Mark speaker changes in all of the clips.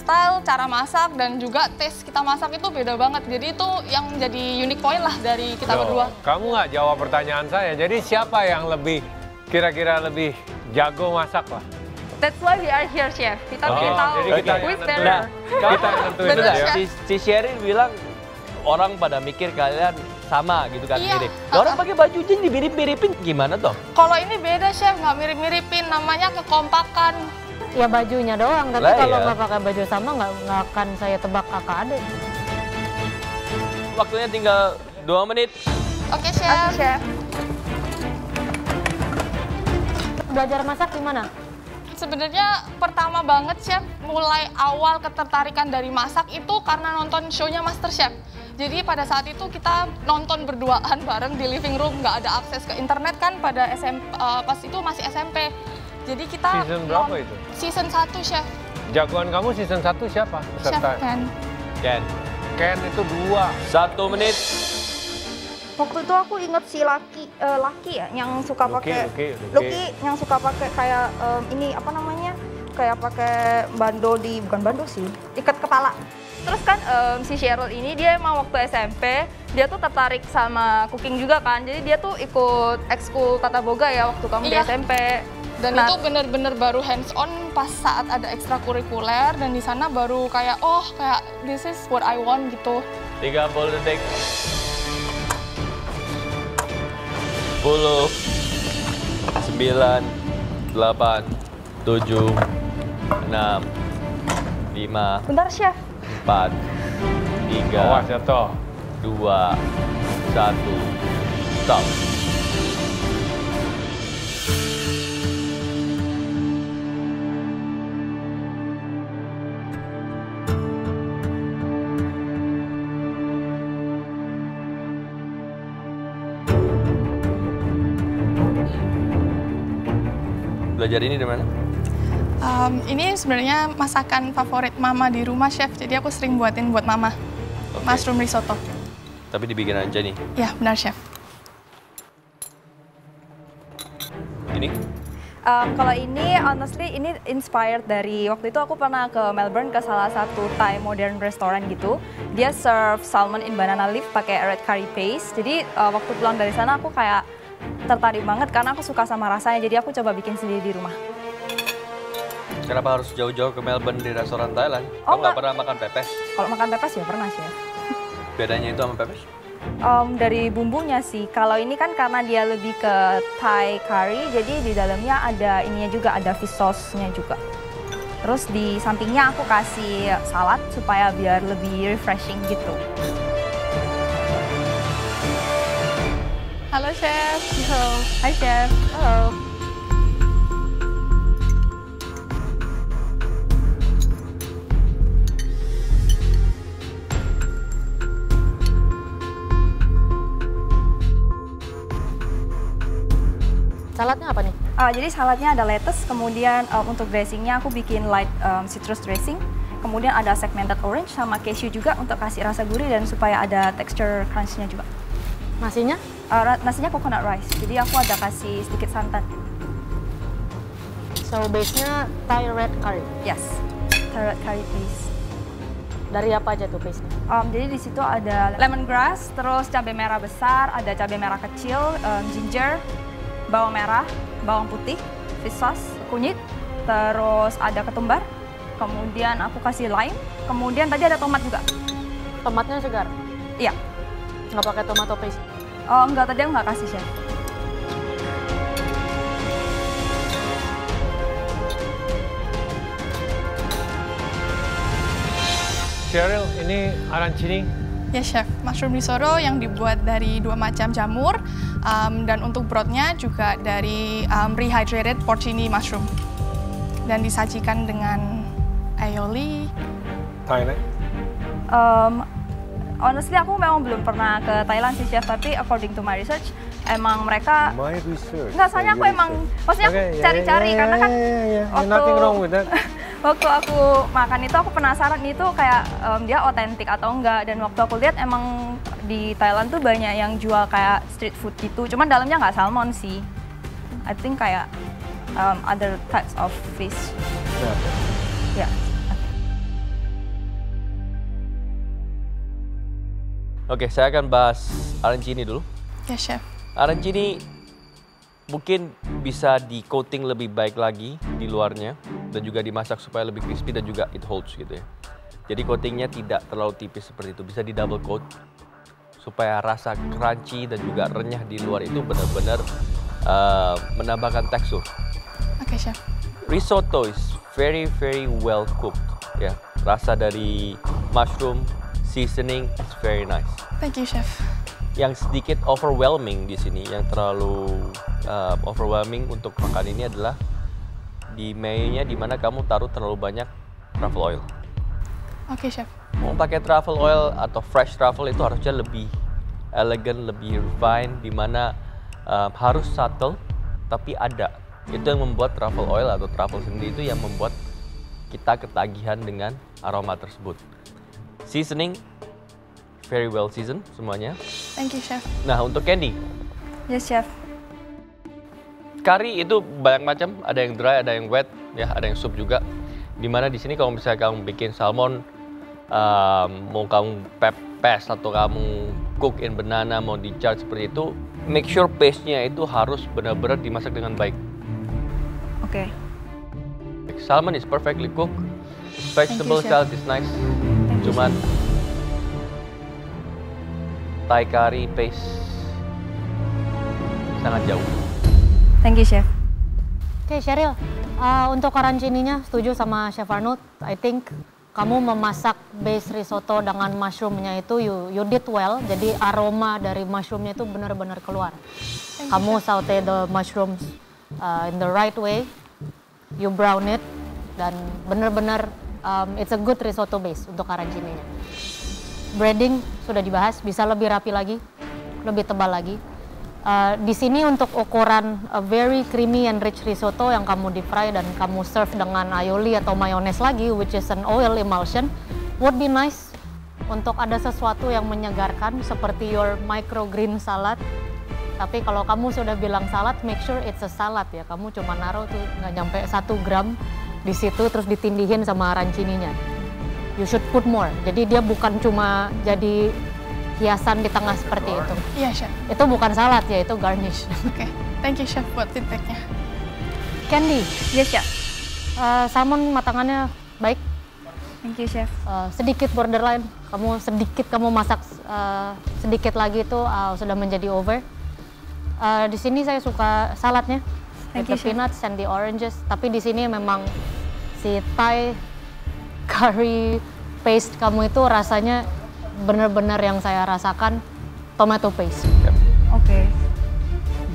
Speaker 1: style, cara masak, dan juga taste kita masak itu beda banget. Jadi itu yang jadi unique point lah dari kita berdua.
Speaker 2: Kamu nggak jawab pertanyaan saya, jadi siapa yang lebih, kira-kira lebih jago masak lah?
Speaker 3: That's why we are here, Chef. Kita
Speaker 2: Oh,
Speaker 3: tahu
Speaker 2: jadi kita
Speaker 3: who's
Speaker 2: yang
Speaker 3: better.
Speaker 2: nentuin. Kita yang nentuin
Speaker 1: Bener,
Speaker 2: ya.
Speaker 1: Chef.
Speaker 4: Si Sheryl bilang orang pada mikir kalian sama gitu kan,
Speaker 1: Iya.
Speaker 4: mirip. Nah, orang pakai baju jeans dimirip-miripin gimana toh?
Speaker 1: Kalau ini beda, Chef, nggak mirip-miripin, namanya kekompakan.
Speaker 5: Ya bajunya doang, tapi
Speaker 4: Lah,
Speaker 5: kalau
Speaker 4: iya.
Speaker 5: nggak pakai baju sama nggak akan saya tebak kakak adik.
Speaker 4: Waktunya tinggal 2 menit.
Speaker 1: Oke, Chef.
Speaker 3: Oke, Chef.
Speaker 5: Belajar masak gimana?
Speaker 1: Sebenarnya pertama banget, Chef, mulai awal ketertarikan dari masak itu karena nonton show-nya MasterChef. Jadi pada saat itu kita nonton berduaan bareng di living room, nggak ada akses ke internet kan pada pas itu masih SMP. Jadi kita...
Speaker 2: Season berapa itu?
Speaker 1: Season 1, Chef.
Speaker 2: Jagoan kamu season 1 siapa?
Speaker 1: Chef Ken.
Speaker 4: Ken,
Speaker 2: Ken itu 2.
Speaker 4: 1 menit.
Speaker 3: Waktu itu aku inget si Lucky ya, yang suka pakai
Speaker 2: Lucky.
Speaker 3: yang suka pakai kayak ini apa namanya? Kayak pakai bukan bando sih, ikat kepala. Terus kan si Sheryl ini dia emang waktu SMP, dia tuh tertarik sama cooking juga kan. Jadi dia tuh ikut ekskul tata boga ya waktu kamu di
Speaker 1: Iya.
Speaker 3: SMP.
Speaker 1: Dan itu bener-bener baru hands on pas saat ada ekstrakurikuler, dan di sana baru kayak this is what I want gitu.
Speaker 4: 30 detik. 10, 9, 8, 7, 6, 5,
Speaker 3: Bentar, Chef.
Speaker 4: 4, 3,
Speaker 2: Awas jatuh.
Speaker 4: 2, 1, stop. Belajar ini dari mana?
Speaker 1: Ini sebenarnya masakan favorit Mama di rumah, Chef. Jadi aku sering buatin buat Mama.
Speaker 4: Oke.
Speaker 1: Mushroom risotto.
Speaker 4: Tapi dibikin aja nih.
Speaker 1: Ya, benar, Chef.
Speaker 4: Ini?
Speaker 3: Kalau ini, honestly, ini inspired dari waktu itu aku pernah ke Melbourne ke salah satu Thai modern restaurant gitu. Dia serve salmon in banana leaf pakai red curry paste. Jadi waktu pulang dari sana aku kayak tertarik banget karena aku suka sama rasanya. Jadi aku coba bikin sendiri di rumah.
Speaker 4: Kenapa harus jauh-jauh ke Melbourne di restoran Thailand?
Speaker 3: Oh,
Speaker 4: Kamu nggak
Speaker 3: nggak.
Speaker 4: pernah makan pepes?
Speaker 3: Kalau makan pepes ya pernah sih ya.
Speaker 4: Bedanya itu sama pepes?
Speaker 3: Dari bumbunya sih. Kalau ini kan karena dia lebih ke Thai curry, jadi di dalamnya ada ininya juga, ada fish sauce-nya juga. Terus di sampingnya aku kasih salad supaya biar lebih refreshing gitu.
Speaker 1: Halo, Chef.
Speaker 3: Halo, hai Chef. Halo.
Speaker 5: Saladnya apa nih?
Speaker 3: Jadi saladnya ada lettuce, kemudian untuk dressingnya aku bikin light citrus dressing. Kemudian ada segmented orange sama cashew juga untuk kasih rasa gurih dan supaya ada texture crunch-nya juga.
Speaker 5: Nasinya?
Speaker 3: Nasinya coconut rice, jadi aku ada kasih sedikit santan.
Speaker 5: So base-nya Thai red curry.
Speaker 3: Yes, Thai red curry paste.
Speaker 5: Dari apa aja tuh paste-nya?
Speaker 3: Jadi di situ ada lemongrass, terus cabai merah besar, ada cabai merah kecil, ginger, bawang merah, bawang putih, fish sauce, kunyit, terus ada ketumbar, kemudian aku kasih lime, kemudian tadi ada tomat juga.
Speaker 5: Tomatnya segar?
Speaker 3: Iya.
Speaker 5: Nggak pakai tomato paste?
Speaker 3: Oh enggak, tadi aku nggak kasih, Chef.
Speaker 2: Sheryl, ini arancini.
Speaker 1: Ya, Chef. Mushroom risotto yang dibuat dari 2 macam jamur, dan untuk brothnya juga dari rehydrated porcini mushroom. Dan disajikan dengan aioli.
Speaker 2: Thailand.
Speaker 3: Honestly aku memang belum pernah ke Thailand sih, Chef, tapi according to my research, emang mereka...
Speaker 2: My research.
Speaker 3: Enggak, soalnya aku emang, maksudnya aku cari-cari, karena kan
Speaker 2: Nothing wrong with that.
Speaker 3: waktu aku makan itu aku penasaran itu kayak dia otentik atau enggak, dan waktu aku lihat emang di Thailand tuh banyak yang jual kayak street food gitu, cuman dalamnya nggak salmon sih. I think kayak other types of fish. Ya.
Speaker 4: Oke, saya akan bahas arancini dulu.
Speaker 1: Ya, Chef.
Speaker 4: Arancini mungkin bisa di coating lebih baik lagi di luarnya dan juga dimasak supaya lebih crispy dan juga it holds gitu ya. Jadi coatingnya tidak terlalu tipis seperti itu, bisa di double coat supaya rasa crunchy dan juga renyah di luar itu benar-benar menambahkan tekstur.
Speaker 1: Oke, Chef.
Speaker 4: Risotto is very well cooked ya. Rasa dari mushroom seasoning is very nice.
Speaker 1: Thank you, Chef.
Speaker 4: Yang sedikit overwhelming di sini, yang terlalu overwhelming untuk makan ini adalah di mayonya di mana kamu taruh terlalu banyak truffle oil.
Speaker 1: Oke, Chef.
Speaker 4: Mau pakai truffle oil atau fresh truffle itu harusnya lebih elegan, lebih refined, di mana harus subtle tapi ada. Itu yang membuat truffle oil atau truffle sendiri itu yang membuat kita ketagihan dengan aroma tersebut. Seasoning very well seasoned semuanya.
Speaker 1: Thank you, Chef.
Speaker 4: Nah, untuk candy,
Speaker 3: Yes, Chef.
Speaker 4: curry itu banyak macam, ada yang dry, ada yang wet, ya, ada yang soup juga. Dimana di sini kalau misalnya kamu bikin salmon, mau kamu pepes atau kamu cook in banana, mau di charge seperti itu, make sure paste-nya itu harus benar-benar dimasak dengan baik.
Speaker 3: Oke.
Speaker 4: Salmon is perfectly cooked, vegetable
Speaker 1: Chef.
Speaker 4: salad is nice, cuman Thai curry paste sangat jauh.
Speaker 3: Thank you, Chef.
Speaker 5: Oke, Cheryl. Untuk arancininya setuju sama Chef Arnold. I think kamu memasak base risotto dengan mushroomnya itu you did well. Jadi aroma dari mushroomnya itu benar-benar keluar. Kamu saute the mushrooms in the right way. You brown it dan benar-benar it's a good risotto base untuk arancininya. Breading sudah dibahas, bisa lebih rapi lagi, lebih tebal lagi. Di sini untuk ukuran very creamy and rich risotto yang kamu deep fry dan kamu serve dengan aioli atau mayones lagi, which is an oil emulsion, would be nice untuk ada sesuatu yang menyegarkan seperti your microgreen salad. Tapi kalau kamu sudah bilang salad, make sure it's a salad ya. Kamu cuma naruh tuh nggak nyampe 1 gram di situ terus ditindihin sama arancininya. You should put more. Jadi dia bukan cuma jadi hiasan di tengah seperti itu.
Speaker 1: Iya, Chef.
Speaker 5: Itu bukan salad ya, itu garnish.
Speaker 1: Oke. Thank you, Chef, buat feedbacknya.
Speaker 5: Candy,
Speaker 3: Yes, Chef.
Speaker 5: salmon matangannya baik.
Speaker 3: Thank you, Chef.
Speaker 5: Sedikit borderline. Kamu masak sedikit lagi itu sudah menjadi over. Di sini saya suka saladnya,
Speaker 3: Thank
Speaker 5: with
Speaker 3: you,
Speaker 5: the
Speaker 3: Chef.
Speaker 5: peanuts and the oranges. Tapi di sini memang si Thai curry paste kamu itu rasanya benar-benar yang saya rasakan tomato paste.
Speaker 3: Oke.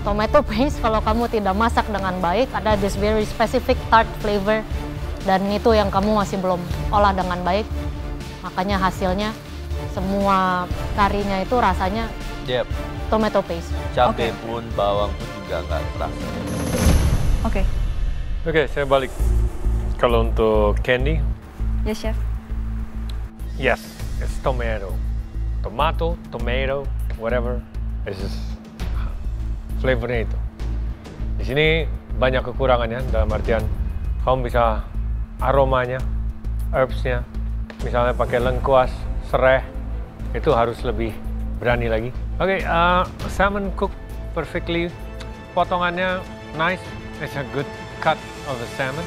Speaker 5: Tomato paste kalau kamu tidak masak dengan baik ada this very specific tart flavor dan itu yang kamu masih belum olah dengan baik. Makanya hasilnya semua karinya itu rasanya
Speaker 4: Yep.
Speaker 5: tomato paste.
Speaker 4: Cabai
Speaker 3: Oke.
Speaker 4: pun, bawang pun juga nggak terasa.
Speaker 3: Oke.
Speaker 2: Oke, saya balik. Kalau untuk candy,
Speaker 3: Yes, Chef.
Speaker 2: yes, it's tomato. Tomato, whatever. It's just flavornya itu. Di sini banyak kekurangannya dalam artian kamu bisa aromanya, herbsnya, misalnya pakai lengkuas, serai, itu harus lebih berani lagi. Oke, salmon cook perfectly, potongannya nice, it's a good cut of the salmon.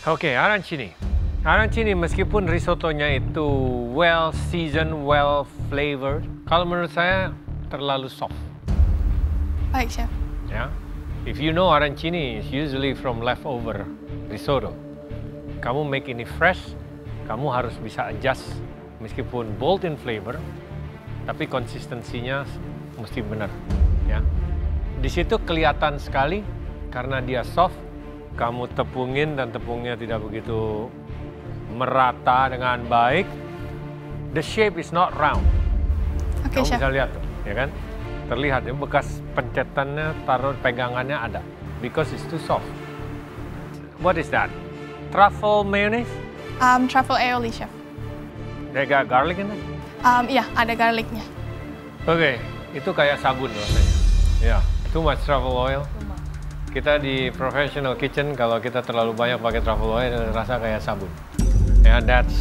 Speaker 2: Oke, arancini. Arancini meskipun risottonya itu well seasoned, well flavored, kalau menurut saya terlalu soft.
Speaker 1: Baik, Chef.
Speaker 2: Ya, if you know arancini is usually from leftover risotto. Kamu make ini fresh, kamu harus bisa adjust meskipun bold in flavor, tapi konsistensinya mesti benar. Ya, di situ kelihatan sekali karena dia soft. Kamu tepungin dan tepungnya tidak begitu merata dengan baik. The shape is not round.
Speaker 1: Oke,
Speaker 2: Kamu
Speaker 1: Chef.
Speaker 2: bisa lihat tuh, ya kan? Terlihat ya bekas pencetannya, taruh pegangannya ada. Because it's too soft. What is that? Truffle mayonnaise?
Speaker 1: Truffle aioli, Chef.
Speaker 2: They got garlic in it?
Speaker 1: Iya, ada garlicnya.
Speaker 2: Oke, itu kayak sabun rasanya. Ya, too much truffle oil. Kita di professional kitchen kalau kita terlalu banyak pakai truffle oil rasa kayak sabun. Ya, that's